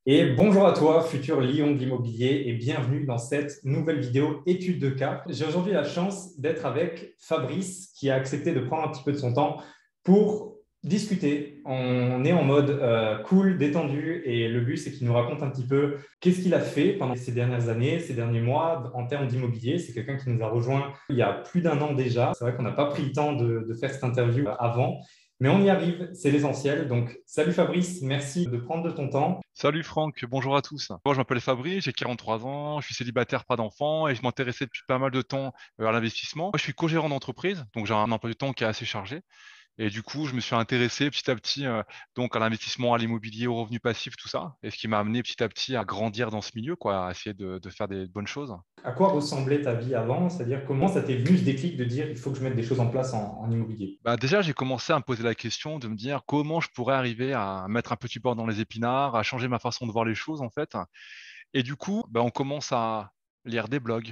Et bonjour à toi, futur lion de l'immobilier, et bienvenue dans cette nouvelle vidéo étude de cas. J'ai aujourd'hui la chance d'être avec Fabrice qui a accepté de prendre un petit peu de son temps pour discuter. On est en mode cool, détendu, et le but c'est qu'il nous raconte un petit peu qu'est-ce qu'il a fait pendant ces dernières années, ces derniers mois en termes d'immobilier. C'est quelqu'un qui nous a rejoint il y a plus d'un an déjà. C'est vrai qu'on n'a pas pris le temps de faire cette interview avant. Mais on y arrive, c'est l'essentiel. Donc, salut Fabrice, merci de prendre de ton temps. Salut Franck, bonjour à tous. Moi, je m'appelle Fabrice, j'ai 43 ans, je suis célibataire, pas d'enfant et je m'intéressais depuis pas mal de temps à l'investissement. Moi, je suis co-gérant d'entreprise, donc j'ai un emploi du temps qui est assez chargé. Et du coup, je me suis intéressé petit à petit donc à l'investissement, à l'immobilier, aux revenus passifs, tout ça. Et ce qui m'a amené petit à petit à grandir dans ce milieu, quoi, à essayer de faire des bonnes choses. À quoi ressemblait ta vie avant? C'est-à-dire comment ça t'est venu ce déclic de dire il faut que je mette des choses en place en immobilier? Bah, déjà, j'ai commencé à me poser la question de me dire comment je pourrais arriver à mettre un petit beurre dans les épinards, à changer ma façon de voir les choses, en fait. Et du coup, bah, on commence à lire des blogs,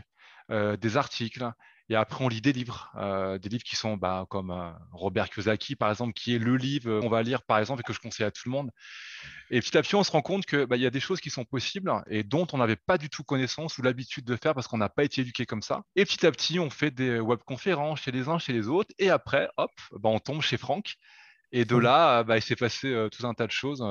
des articles, et après on lit des livres qui sont bah, comme Robert Kiyosaki, par exemple, qui est le livre qu'on va lire, par exemple, et que je conseille à tout le monde. Et petit à petit, on se rend compte que bah, il y a des choses qui sont possibles et dont on n'avait pas du tout connaissance ou l'habitude de faire parce qu'on n'a pas été éduqué comme ça. Et petit à petit, on fait des webconférences chez les uns, chez les autres, et après, hop, bah, on tombe chez Franck. Et de là, bah, il s'est passé tout un tas de choses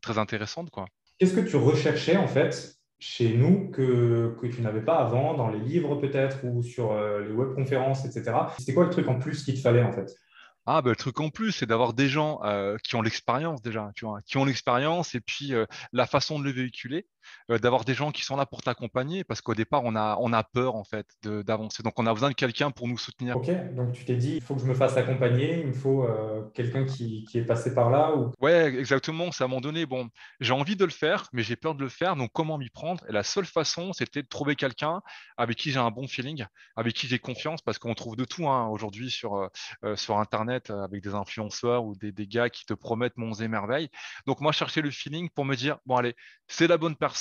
très intéressantes, quoi. Qu'est-ce que tu recherchais en fait chez nous que tu n'avais pas avant, dans les livres peut-être ou sur les webconférences, etc. C'était quoi le truc en plus qu'il te fallait en fait? Ah, bah, le truc en plus, c'est d'avoir des gens qui ont l'expérience déjà, tu vois, qui ont l'expérience et puis la façon de le véhiculer, d'avoir des gens qui sont là pour t'accompagner, parce qu'au départ, on a peur en fait d'avancer. Donc, on a besoin de quelqu'un pour nous soutenir. Ok, donc tu t'es dit il faut que je me fasse accompagner, il me faut quelqu'un qui est passé par là ou... Ouais, exactement. C'est à un moment donné, bon, j'ai envie de le faire, mais j'ai peur de le faire. Donc, comment m'y prendre? Et la seule façon, c'était de trouver quelqu'un avec qui j'ai un bon feeling, avec qui j'ai confiance, parce qu'on trouve de tout hein, aujourd'hui sur Internet avec des influenceurs ou des gars qui te promettent monts et merveilles. Donc, moi, je cherchais le feeling pour me dire, bon, allez, c'est la bonne personne.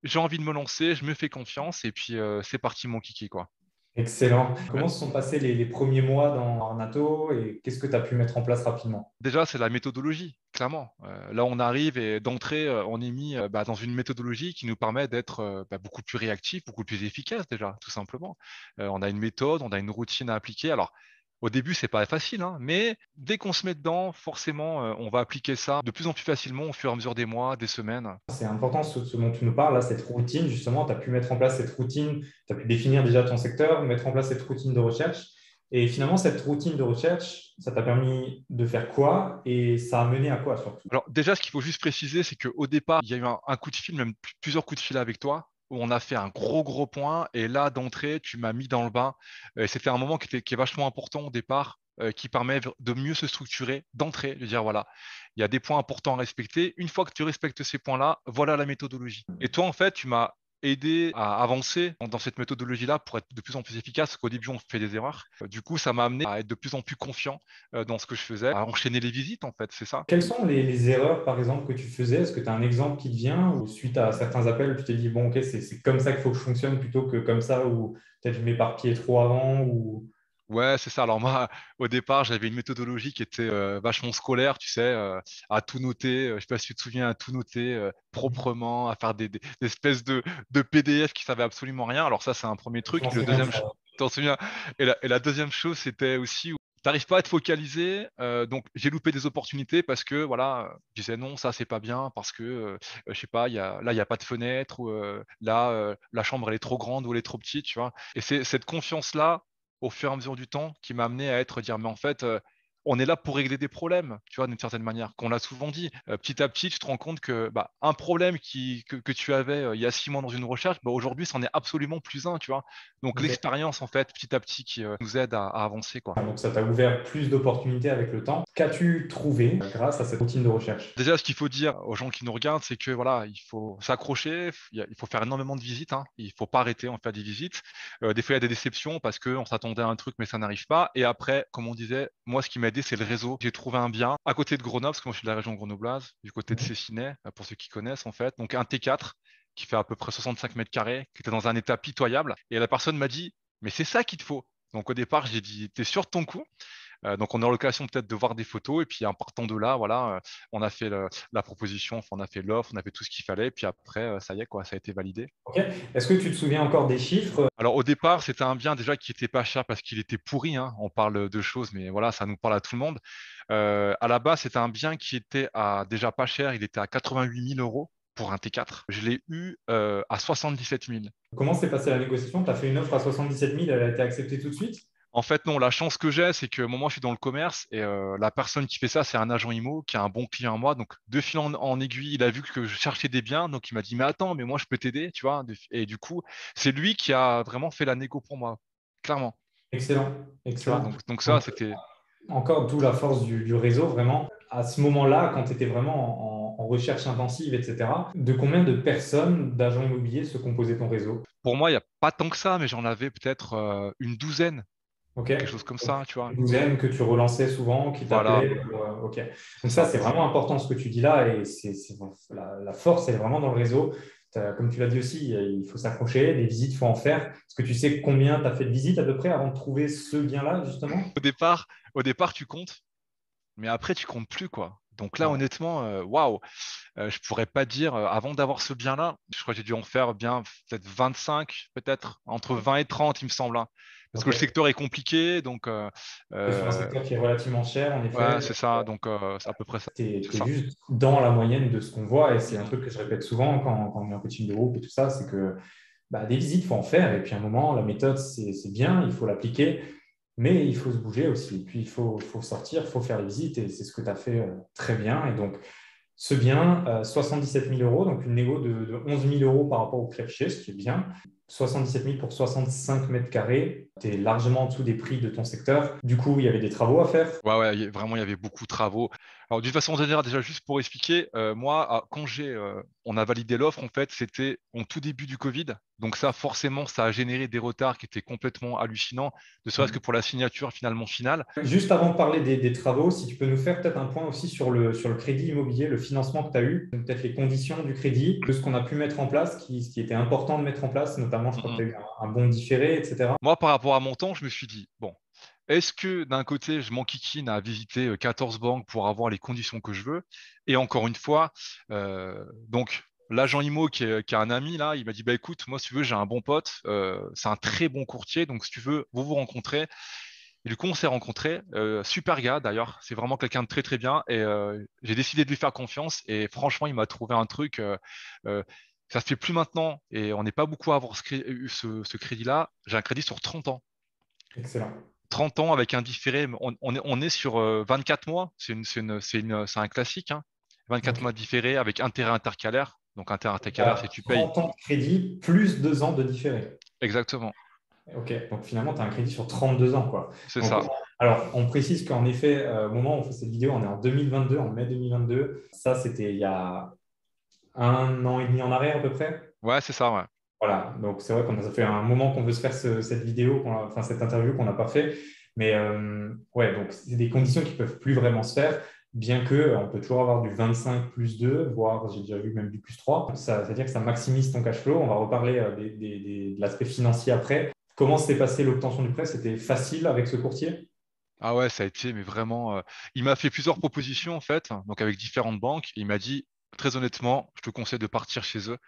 J'ai envie de me lancer, je me fais confiance et puis c'est parti mon kiki, quoi. Excellent. Ouais. Comment se sont passés les premiers mois dans Arnato et qu'est-ce que tu as pu mettre en place rapidement? Déjà, c'est la méthodologie, clairement. Là, on arrive et d'entrée, on est mis bah, dans une méthodologie qui nous permet d'être bah, beaucoup plus réactif, beaucoup plus efficace déjà, tout simplement. On a une méthode, on a une routine à appliquer. Alors, au début, c'est pas facile, hein, mais dès qu'on se met dedans, forcément, on va appliquer ça de plus en plus facilement au fur et à mesure des mois, des semaines. C'est important ce dont tu nous parles, là, cette routine, justement, tu as pu mettre en place cette routine, tu as pu définir déjà ton secteur, mettre en place cette routine de recherche. Et finalement, cette routine de recherche, ça t'a permis de faire quoi et ça a mené à quoi surtout? Alors, déjà, ce qu'il faut juste préciser, c'est qu'au départ, il y a eu un coup de fil, même plusieurs coups de fil avec toi, où on a fait un gros point. Et là, d'entrée, tu m'as mis dans le bain. Et c'était un moment qui est vachement important au départ, qui permet de mieux se structurer d'entrée, de dire voilà, il y a des points importants à respecter. Une fois que tu respectes ces points-là, voilà la méthodologie. Et toi, en fait, tu m'as aidé à avancer dans cette méthodologie-là pour être de plus en plus efficace, parce qu'au début, on fait des erreurs. Du coup, ça m'a amené à être de plus en plus confiant dans ce que je faisais, à enchaîner les visites, en fait, c'est ça. Quelles sont les erreurs, par exemple, que tu faisais? Est-ce que tu as un exemple qui te vient ou suite à certains appels, tu t'es dit, bon, ok, c'est comme ça qu'il faut que je fonctionne plutôt que comme ça ou peut-être je m'éparpillais trop avant ou... Ouais, c'est ça. Alors moi, au départ, j'avais une méthodologie qui était vachement scolaire, tu sais, à tout noter. Je sais pas si tu te souviens, à tout noter proprement, à faire des espèces de PDF qui savaient absolument rien. Alors ça, c'est un premier Je m'en truc. Le souviens de deuxième, ça. t'en souviens? Et la deuxième chose, c'était aussi où t'arrives pas à te focaliser. Donc j'ai loupé des opportunités parce que voilà, je disais non, ça c'est pas bien parce que je sais pas, il y a pas de fenêtre ou là la chambre elle est trop grande ou elle est trop petite, tu vois. Et c'est cette confiance-là au fur et à mesure du temps qui m'a amené à être dire mais en fait on est là pour régler des problèmes, tu vois, d'une certaine manière, qu'on l'a souvent dit. Petit à petit, tu te rends compte que bah, un problème que tu avais il y a 6 mois dans une recherche, bah, aujourd'hui, c'en est absolument plus un, tu vois. Donc Ok. l'expérience, en fait, petit à petit, qui nous aide à avancer, quoi. Donc ça t'a ouvert plus d'opportunités avec le temps. Qu'as-tu trouvé grâce à cette routine de recherche? Déjà, ce qu'il faut dire aux gens qui nous regardent, c'est que voilà, il faut s'accrocher, il faut faire énormément de visites, hein. Il faut pas arrêter en faire des visites. Des fois, il y a des déceptions parce qu'on s'attendait à un truc, mais ça n'arrive pas. Et après, comme on disait, moi, ce qui m'a aidé, c'est le réseau. J'ai trouvé un bien à côté de Grenoble, parce que moi, je suis de la région grenobloise, du côté de Mhm. Cessinay, pour ceux qui connaissent, en fait. Donc, un T4 qui fait à peu près 65 mètres carrés, qui était dans un état pitoyable. Et la personne m'a dit, mais c'est ça qu'il te faut. Donc, au départ, j'ai dit, t'es sûr de ton coup? Donc, on a l'occasion peut-être de voir des photos. Et puis, en partant de là, voilà, on a fait la proposition, enfin, on a fait l'offre, on a fait tout ce qu'il fallait. Et puis après, ça y est, quoi, ça a été validé. Ok. Est-ce que tu te souviens encore des chiffres? Alors, au départ, c'était un bien déjà qui était pas cher parce qu'il était pourri, hein. On parle de choses, mais voilà, ça nous parle à tout le monde. À la base, c'était un bien qui était déjà pas cher. Il était à 88 000 euros pour un T4. Je l'ai eu à 77 000. Comment s'est passée la négociation? Tu as fait une offre à 77 000, elle a été acceptée tout de suite? En fait, non, la chance que j'ai, c'est que moi, je suis dans le commerce et la personne qui fait ça, c'est un agent IMO qui a un bon client à moi. Donc, de fil en aiguille, il a vu que je cherchais des biens. Donc, il m'a dit, mais attends, mais moi, je peux t'aider, tu vois. Et du coup, c'est lui qui a vraiment fait la négo pour moi, clairement. Excellent, Tu vois, excellent. donc ça, Donc, c'était. encore d'où la force du réseau, vraiment. À ce moment-là, quand tu étais vraiment en recherche intensive, etc., de combien de personnes, d'agents immobiliers se composait ton réseau? Pour moi, il n'y a pas tant que ça, mais j'en avais peut-être une douzaine, OK. quelque chose comme Donc, ça, tu vois. une douzaine que tu relançais souvent, qui Voilà, t'appelaient. OK. c'est Donc ça, ça. c'est vraiment important ce que tu dis là. Et la force, elle est vraiment dans le réseau. Comme tu l'as dit aussi, il faut s'accrocher, des visites, il faut en faire. Est-ce que tu sais combien tu as fait de visites à peu près avant de trouver ce bien-là, justement? Au départ, tu comptes, mais après, tu comptes plus, quoi. Donc là, Ouais. honnêtement, waouh, je pourrais pas dire, avant d'avoir ce bien-là, je crois que j'ai dû en faire bien peut-être 25, peut-être entre 20 et 30, il me semble, hein. Parce que le OK. secteur est compliqué, donc C'est sur un secteur qui est relativement cher, en ouais, effet. c'est ça, donc c'est à peu près ça. Tu C'est es ça. juste dans la moyenne de ce qu'on voit. Et c'est un Mhm. truc que je répète souvent quand on est en coaching de groupe et tout ça, c'est que bah, des visites, il faut en faire. Et puis à un moment, la méthode, c'est bien, il faut l'appliquer. Mais il faut se bouger aussi. Et puis il faut sortir, il faut faire les visites. Et c'est ce que tu as fait très bien. Et donc, ce bien, 77 000 euros, donc une négo de 11 000 euros par rapport au prix affiché, ce qui est bien. 77 000 pour 65 mètres carrés, tu es largement en dessous des prix de ton secteur. Du coup, il y avait des travaux à faire. Ouais, ouais, vraiment, il y avait beaucoup de travaux. Alors, d'une façon générale, déjà, juste pour expliquer, moi, quand on a validé l'offre, en fait, c'était en tout début du Covid. Donc, ça, forcément, ça a généré des retards qui étaient complètement hallucinants, ne serait-ce que pour la signature finalement finale. Juste avant de parler des travaux, si tu peux nous faire peut-être un point aussi sur le crédit immobilier, le financement que tu as eu, peut-être les conditions du crédit, de ce qu'on a pu mettre en place, ce qui était important de mettre en place, notamment, je crois que tu as eu un bon différé, etc. Moi, par rapport à mon temps, je me suis dit, bon, est-ce que d'un côté, je m'enquiquine à visiter 14 banques pour avoir les conditions que je veux? Et encore une fois, donc, l'agent IMO qui a un ami là, il m'a dit, bah écoute, moi, si tu veux, j'ai un bon pote, c'est un très bon courtier, donc si tu veux, vous vous rencontrez. Et du coup, on s'est rencontrés, super gars d'ailleurs, c'est vraiment quelqu'un de très très bien, et j'ai décidé de lui faire confiance, et franchement, il m'a trouvé un truc. Euh, Ça se fait plus maintenant et on n'est pas beaucoup à avoir eu ce crédit-là. J'ai un crédit sur 30 ans. Excellent. 30 ans avec un différé, on est sur 24 mois, c'est un classique, hein. 24 Donc, mois différé avec intérêt intercalaire. Donc intérêt tu intercalaire, c'est as que tu payes 30 ans de crédit plus 2 ans de différé. exactement, OK, donc finalement, tu as un crédit sur 32 ans, quoi. c'est Donc, ça. alors, on précise qu'en effet, au moment où on fait cette vidéo, on est en 2022, en mai 2022. Ça, c'était il y a un an et demi en arrière à peu près. Ouais, c'est ça, ouais. Voilà, donc c'est vrai qu'on a fait un moment qu'on veut se faire cette vidéo, enfin cette interview qu'on n'a pas fait. Mais ouais, donc c'est des conditions qui ne peuvent plus vraiment se faire, bien que on peut toujours avoir du 25 plus 2, voire j'ai déjà vu même du plus 3. Ça veut dire que ça maximise ton cash flow. On va reparler de l'aspect financier après. Comment s'est passée l'obtention du prêt? C'était facile avec ce courtier? Ah ouais, ça a été, mais vraiment, il m'a fait plusieurs propositions en fait, donc avec différentes banques. Il m'a dit, très honnêtement, je te conseille de partir chez eux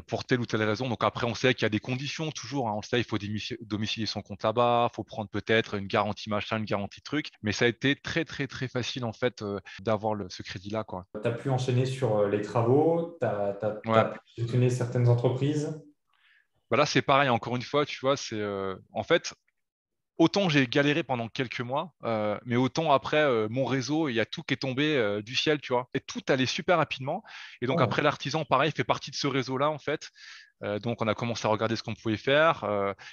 pour telle ou telle raison. Donc après, on sait qu'il y a des conditions toujours, hein. On le sait, il faut domicilier son compte là-bas, il faut prendre peut-être une garantie machin, une garantie truc. Mais ça a été très très très facile en fait d'avoir ce crédit-là, quoi. Tu as pu enchaîner sur les travaux, tu as Ouais. pu soutenir certaines entreprises. Bah là, c'est pareil. Encore une fois, tu vois, c'est en fait. Autant j'ai galéré pendant quelques mois, mais autant après, mon réseau, il y a tout qui est tombé du ciel, tu vois. Et tout allait super rapidement. Et donc Oh, après, l'artisan, pareil, fait partie de ce réseau-là, en fait. Donc on a commencé à regarder ce qu'on pouvait faire.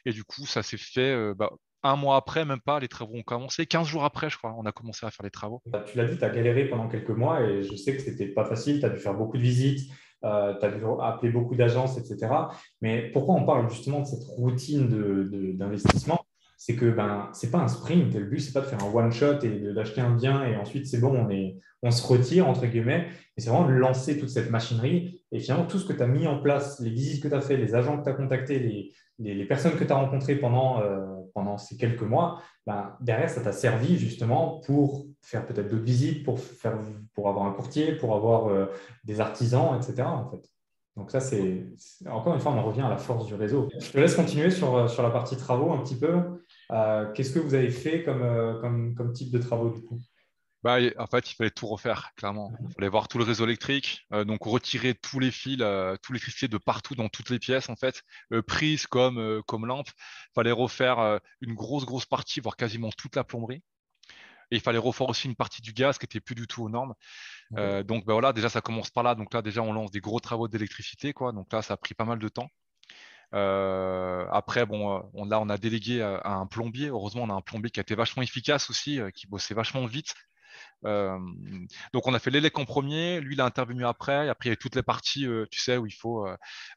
Et du coup, ça s'est fait un mois après, même pas, les travaux ont commencé. 15 jours après, je crois, on a commencé à faire les travaux. bah, tu l'as dit, tu as galéré pendant quelques mois et je sais que ce n'était pas facile. Tu as dû faire beaucoup de visites, tu as dû appeler beaucoup d'agences, etc. Mais pourquoi on parle justement de cette routine d'investissement? C'est que ce n'est pas un sprint. Le but, ce n'est pas de faire un one-shot et d'acheter un bien et ensuite c'est bon, on se retire, entre guillemets. Mais c'est vraiment de lancer toute cette machinerie. Et finalement, tout ce que tu as mis en place, les visites que tu as fait, les agents que tu as contactés, les personnes que tu as rencontrées pendant ces quelques mois, ben, derrière, ça t'a servi justement pour faire peut-être d'autres visites, pour avoir un courtier, pour avoir des artisans, etc. en fait. Donc ça, encore une fois, on en revient à la force du réseau. Je te laisse continuer sur la partie travaux un petit peu. Qu'est-ce que vous avez fait comme type de travaux du coup? Bah, en fait, il fallait tout refaire, clairement. Il fallait voir tout le réseau électrique, donc retirer tous les fils, tout l'électricité de partout dans toutes les pièces, en fait, prises comme lampes. Il fallait refaire une grosse partie, voire quasiment toute la plomberie. Et il fallait refaire aussi une partie du gaz qui était plus du tout aux normes. Ok. Donc bah, voilà, déjà ça commence par là. Donc là, déjà, on lance des gros travaux d'électricité, quoi. Donc là, ça a pris pas mal de temps. Après, bon, là, on a délégué à un plombier. Heureusement, on a un plombier qui a été vachement efficace aussi, qui bossait vachement vite. Euh, donc on a fait l'élec en premier, lui il a intervenu après, et après il y a toutes les parties, tu sais, où il faut,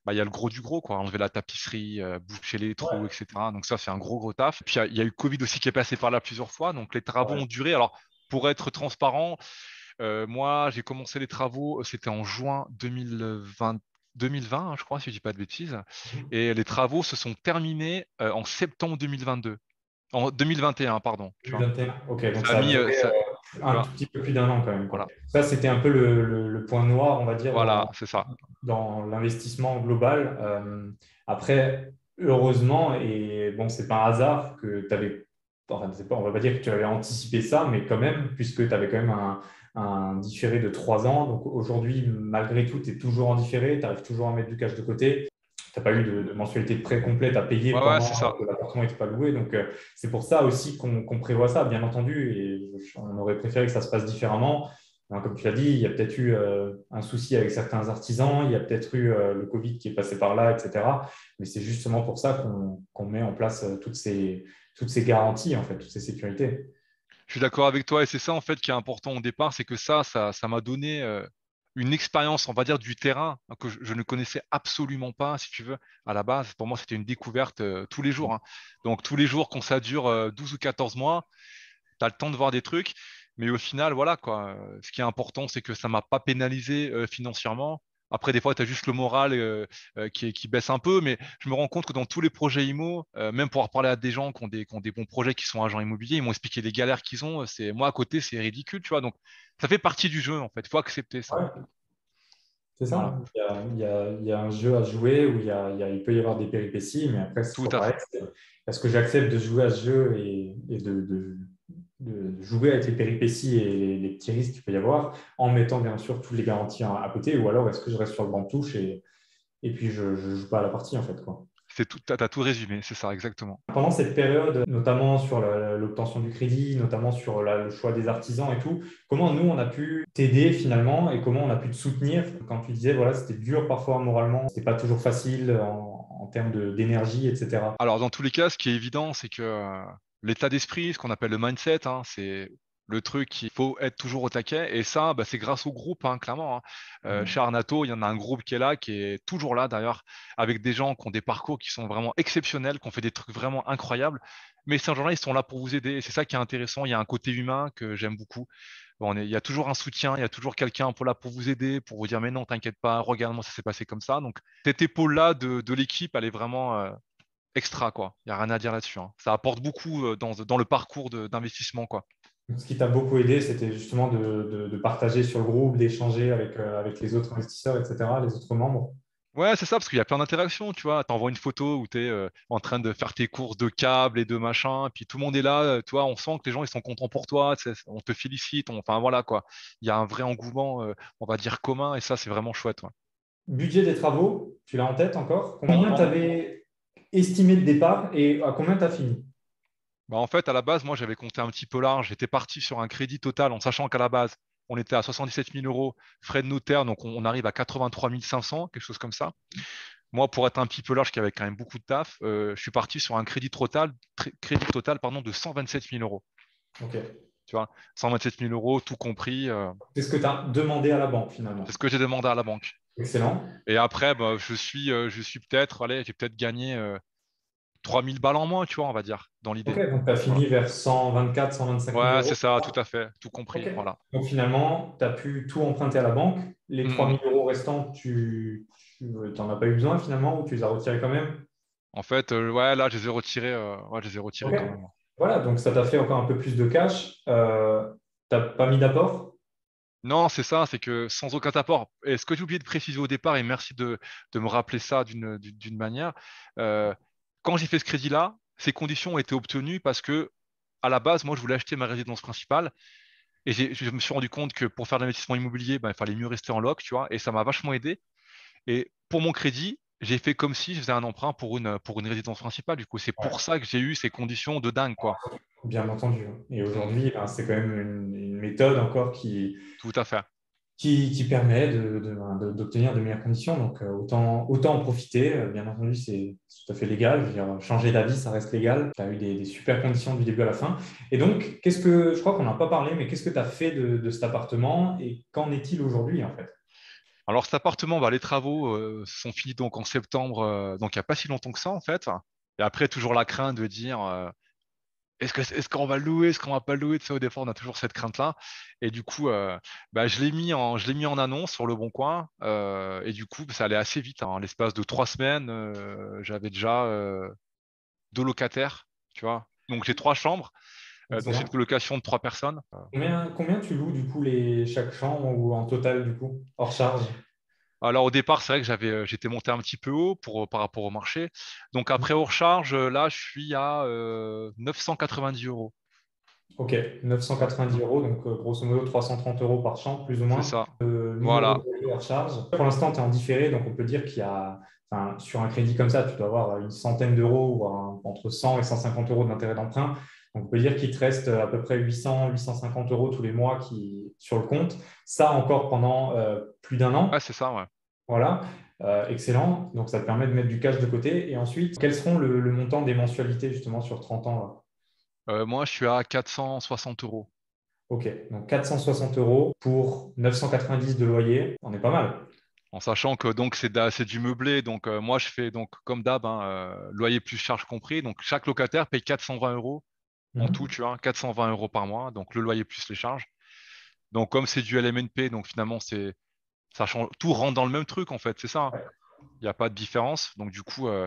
bah, il y a le gros du gros, quoi, enlever la tapisserie, boucher les trous, Ouais, etc. Donc ça c'est un gros taf. Puis il y a eu Covid aussi qui est passé par là plusieurs fois, donc les travaux ouais. ont duré. Alors pour être transparent, moi j'ai commencé les travaux, c'était en juin 2020, hein, je crois, si je dis pas de bêtises, Mhm. et les travaux se sont terminés en septembre 2022, en 2021, pardon, tu vois. 2021. Ok, donc Ça a ça a mis, duré tu un vois, tout petit peu plus d'un an quand même, quoi. voilà. Ça, c'était un peu le point noir, on va dire, Voilà, c'est ça. dans l'investissement global. Après, heureusement, et bon, c'est pas un hasard que tu avais, enfin, c'est pas, on va pas dire que tu avais anticipé ça, mais quand même, puisque tu avais quand même un différé de 3 ans. Donc aujourd'hui, malgré tout, tu es toujours en différé, tu arrives toujours à mettre du cash de côté. Tu n'as pas eu de mensualité de prêt complète à payer Ouais, pendant c'est ça. que l'appartement n'était pas loué. Donc, c'est pour ça aussi qu'on prévoit ça, bien entendu. Et on aurait préféré que ça se passe différemment. Alors, comme tu l'as dit, il y a peut-être eu un souci avec certains artisans, il y a peut-être eu le Covid qui est passé par là, etc. Mais c'est justement pour ça qu'on met en place toutes ces garanties, en fait, toutes ces sécurités. Je suis d'accord avec toi et c'est ça en fait qui est important au départ, c'est que ça m'a donné une expérience, on va dire, du terrain que je ne connaissais absolument pas, si tu veux. À la base, pour moi, c'était une découverte tous les jours, hein. Donc tous les jours, quand ça dure 12 ou 14 mois, tu as le temps de voir des trucs. Mais au final, voilà quoi. Ce qui est important, c'est que ça m'a pas pénalisé financièrement. Après, des fois, tu as juste le moral qui baisse un peu, mais je me rends compte que dans tous les projets IMO, même pour parler à des gens qui ont des bons projets, qui sont agents immobiliers, ils m'ont expliqué les galères qu'ils ont. Moi, à côté, c'est ridicule, tu vois. Donc, ça fait partie du jeu, en fait. Il faut accepter ça. Ouais, c'est ça, Voilà, hein. Il y a un jeu à jouer où il peut y avoir des péripéties, mais après, c'est tout toujours à pareil. fait. Est-ce que j'accepte de jouer à ce jeu et de jouer avec les péripéties et les petits risques qu'il peut y avoir, en mettant bien sûr toutes les garanties à côté, ou alors est-ce que je reste sur le banc de touche et puis je ne joue pas à la partie, en fait, quoi. C'est tout, t'as tout résumé, c'est ça, exactement. Pendant cette période, notamment sur l'obtention du crédit, notamment sur le choix des artisans et tout, comment nous, on a pu t'aider finalement et comment on a pu te soutenir quand tu disais, voilà, c'était dur parfois moralement, c'était pas toujours facile en termes d'énergie, etc. Alors, dans tous les cas, ce qui est évident, c'est que l'état d'esprit, ce qu'on appelle le mindset, hein, c'est le truc qu'il faut être toujours au taquet. Et ça, bah, c'est grâce au groupe, hein, clairement, hein. Chez Arnato, il y en a un groupe qui est là, qui est toujours là d'ailleurs, avec des gens qui ont des parcours qui sont vraiment exceptionnels, qui ont fait des trucs vraiment incroyables. Mais ces gens-là, ils sont là pour vous aider. Et c'est ça qui est intéressant. Il y a un côté humain que j'aime beaucoup. Bon, il y a toujours un soutien, il y a toujours quelqu'un pour là pour vous aider, pour vous dire, mais non, t'inquiète pas, regarde-moi, ça s'est passé comme ça. Donc, cette épaule-là de l'équipe, elle est vraiment extra, quoi. Il n'y a rien à dire là-dessus, hein. Ça apporte beaucoup dans le parcours d'investissement, quoi. Ce qui t'a beaucoup aidé, c'était justement de partager sur le groupe, d'échanger avec les autres investisseurs, etc., les autres membres. Ouais, c'est ça, parce qu'il y a plein d'interactions, tu vois. T'envoies une photo où tu es en train de faire tes courses de câbles et de machin, puis tout le monde est là, tu vois, on sent que les gens ils sont contents pour toi, tu sais, on te félicite, enfin voilà quoi. Il y a un vrai engouement, on va dire commun, et ça c'est vraiment chouette, ouais. Budget des travaux, tu l'as en tête encore? Combien tu avais estimé le départ et à combien tu as fini? Bah, en fait, à la base, moi j'avais compté un petit peu large, j'étais parti sur un crédit total en sachant qu'à la base, on était à 77 000 euros frais de notaire, donc on arrive à 83 500, quelque chose comme ça. Moi, pour être un petit peu large, qui avait quand même beaucoup de taf, je suis parti sur un crédit total pardon, de 127 000 euros. Ok. Tu vois, 127 000 euros, tout compris. C'est ce que tu as demandé à la banque finalement. C'est ce que j'ai demandé à la banque. Excellent. Et après, bah, je suis peut-être, allez, j'ai peut-être gagné 3 000 balles en moins, tu vois, on va dire, dans Ok, l'idée. donc tu as Voilà. fini vers 124, 125 000 Ouais, c'est euros. ça, tout à fait, tout Ok. compris. Voilà. Donc finalement, tu as pu tout emprunter à la banque. Les Mm, 3 mm. 000 euros restants, tu n'en as pas eu besoin finalement ou tu les as retirés quand même? En fait, ouais, là, je les ai retirés, ouais, je les ai Ok. retirés quand même. Voilà, donc ça t'a fait encore un peu plus de cash. T'as pas mis d'apport? Non, c'est ça, c'est que sans aucun apport. Et ce que j'ai oublié de préciser au départ, et merci de me rappeler ça d'une manière, euh, quand j'ai fait ce crédit-là, ces conditions ont été obtenues parce que, à la base, moi, je voulais acheter ma résidence principale et je me suis rendu compte que pour faire de l'investissement immobilier, ben, il fallait mieux rester en loc, tu vois, et ça m'a vachement aidé. Et pour mon crédit, j'ai fait comme si je faisais un emprunt pour une résidence principale. Du coup, c'est pour Ouais, ça que j'ai eu ces conditions de dingue, quoi. bien entendu. Et Mm, aujourd'hui, ben, c'est quand même une méthode encore tout à fait. qui permet d'obtenir de meilleures conditions. Donc, autant en profiter. Bien entendu, c'est tout à fait légal. Je veux dire, changer d'avis, ça reste légal. Tu as eu des super conditions du début à la fin. Et donc, je crois qu'on n'a pas parlé, mais qu'est-ce que tu as fait de cet appartement et qu'en est-il aujourd'hui, en fait? Alors cet appartement, bah, les travaux sont finis donc en septembre, donc il n'y a pas si longtemps que ça en fait. Et après, toujours la crainte de dire est-ce qu'on va le louer, est-ce qu'on va pas le louer? Tu sais, au départ, on a toujours cette crainte-là. Et du coup, bah, je l'ai mis en annonce sur Le Bon Coin. Et du coup, ça allait assez vite, hein. En l'espace de 3 semaines, j'avais déjà 2 locataires, tu vois. Donc j'ai 3 chambres. Donc c'est une Excellent. colocation de 3 personnes. Combien tu loues, du coup, chaque chambre ou en total, du coup, hors charge? Alors au départ, c'est vrai que j'étais monté un petit peu haut par rapport au marché. Donc après hors charge, là, je suis à 990 euros. Ok, 990 euros, donc grosso modo 330 euros par chambre, plus ou C'est moins. ça. 1000 euros de Voilà. loyer hors charge. Pour l'instant, tu es en différé, donc on peut dire qu'il y a, enfin, sur un crédit comme ça, tu dois avoir une centaine d'euros, voire entre 100 et 150 euros d'intérêt d'emprunt. Donc on peut dire qu'il te reste à peu près 800, 850 euros tous les mois sur le compte. Ça encore pendant plus d'un Ouais, an. c'est ça, ouais. Voilà. Excellent. Donc ça te permet de mettre du cash de côté. Et ensuite, quels seront le montant des mensualités justement sur 30 ans là? Moi, je suis à 460 euros. Ok, donc 460 euros pour 990 de loyer, on est pas mal. En sachant que donc c'est du meublé. Donc moi, je fais donc comme d'hab, hein, loyer plus charges compris. Donc chaque locataire paye 420 euros en tout, Mhm. tu vois, 420 euros par mois. Donc le loyer plus les charges. Donc comme c'est du LMNP, donc finalement, ça change, tout rentre dans le même truc en fait, c'est ça, hein. Ouais. Il n'y a pas de différence. Donc, du coup, Ouais.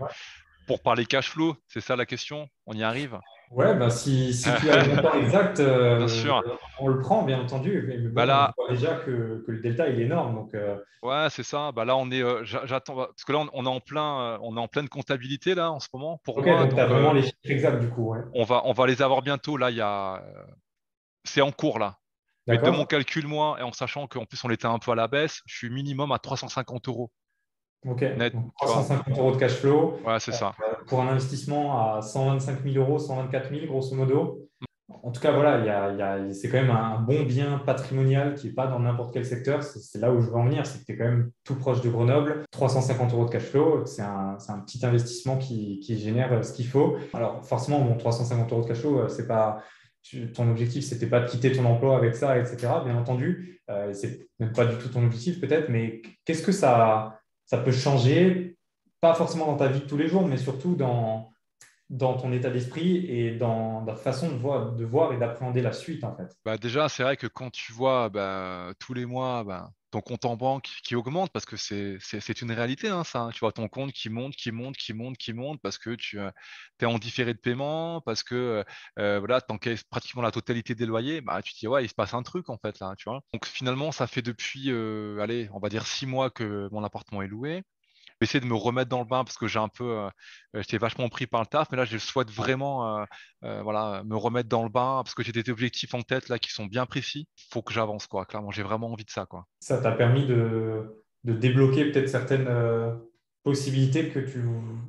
pour parler cash flow, c'est ça la question. On y arrive. Ouais, bah si tu as le montant exact, Bien sûr. on le prend, bien entendu. Mais Bah bon, je là, vois déjà que le delta, il est énorme. Donc, ouais, c'est ça. Bah là, on est, j'attends, parce que là, on est en plein, on est en pleine comptabilité là en ce moment pour ok, moi. donc tu as Donc, vraiment les chiffres exacts du coup. Ouais. on va les avoir bientôt. Là, c'est en cours là. Mais de mon D'accord? calcul, moi, et en sachant qu'en plus on était un peu à la baisse, je suis minimum à 350 euros Ok, net, donc tu vois. 350 euros de cash flow Ouais, c'est ça. pour un investissement à 125 000 euros, 124 000 grosso modo. En tout cas, voilà, c'est quand même un bon bien patrimonial qui n'est pas dans n'importe quel secteur. C'est là où je veux en venir, c'est que tu es quand même tout proche de Grenoble. 350 euros de cash flow, c'est un petit investissement qui génère ce qu'il faut. Alors forcément, bon, 350 euros de cash flow, c'est pas, ton objectif, c'était pas de quitter ton emploi avec ça, etc. Bien entendu, c'est même pas du tout ton objectif peut-être, mais qu'est-ce que ça peut changer, pas forcément dans ta vie de tous les jours, mais surtout dans ton état d'esprit et dans ta façon de voir et d'appréhender la suite, en fait. Bah déjà, c'est vrai que quand tu vois bah, tous les mois bah, ton compte en banque qui augmente, parce que c'est une réalité, hein, ça, hein. Tu vois ton compte qui monte, qui monte, qui monte, qui monte, parce que tu es en différé de paiement, parce que voilà, tu encaisses pratiquement la totalité des loyers, bah, tu te dis, ouais, il se passe un truc, en fait, là, tu vois. Donc finalement, ça fait depuis, allez, on va dire 6 mois que mon appartement est loué. Je vais essayer de me remettre dans le bain parce que j'étais vachement pris par le taf, mais là, je souhaite vraiment, voilà, me remettre dans le bain parce que j'ai des objectifs en tête là qui sont bien précis. Il faut que j'avance, quoi. Clairement, j'ai vraiment envie de ça, quoi. Ça t'a permis de débloquer peut-être certaines possibilités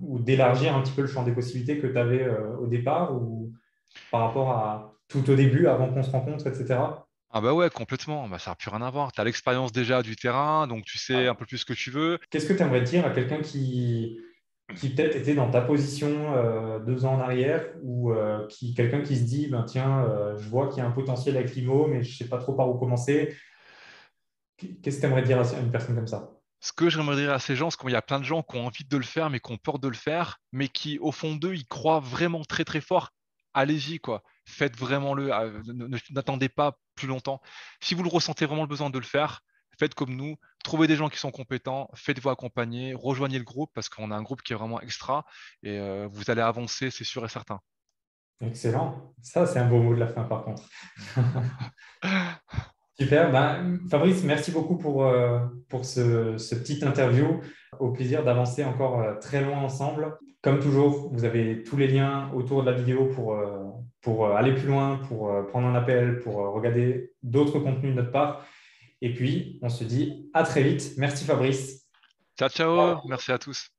ou d'élargir un petit peu le champ des possibilités que tu avais au départ ou par rapport à tout au début, avant qu'on se rencontre, etc. Ah bah ouais, complètement. Bah, ça n'a plus rien à voir. Tu as l'expérience déjà du terrain, donc tu sais un peu plus ce que tu veux. Qu'est-ce que tu aimerais dire à quelqu'un qui peut-être était dans ta position 2 ans en arrière ou quelqu'un qui se dit, ben, tiens, je vois qu'il y a un potentiel avec l'IMO, mais je ne sais pas trop par où commencer. Qu'est-ce que tu aimerais dire à une personne comme ça? Ce que j'aimerais dire à ces gens, c'est qu'il y a plein de gens qui ont envie de le faire, mais qui ont peur de le faire, mais qui, au fond d'eux, ils croient vraiment très très fort. Allez-y, quoi. Faites vraiment le. N'attendez pas plus longtemps. Si vous le ressentez vraiment le besoin de le faire, faites comme nous, trouvez des gens qui sont compétents, faites-vous accompagner, rejoignez le groupe parce qu'on a un groupe qui est vraiment extra et vous allez avancer, c'est sûr et certain. Excellent. Ça, c'est un beau mot de la fin, par contre. Mmh. Super. Ben, Fabrice, merci beaucoup pour ce petit interview. Au plaisir d'avancer encore très loin ensemble. Comme toujours, vous avez tous les liens autour de la vidéo pour aller plus loin, pour prendre un appel, pour regarder d'autres contenus de notre part. Et puis, on se dit à très vite. Merci Fabrice. Ciao, ciao, merci à tous.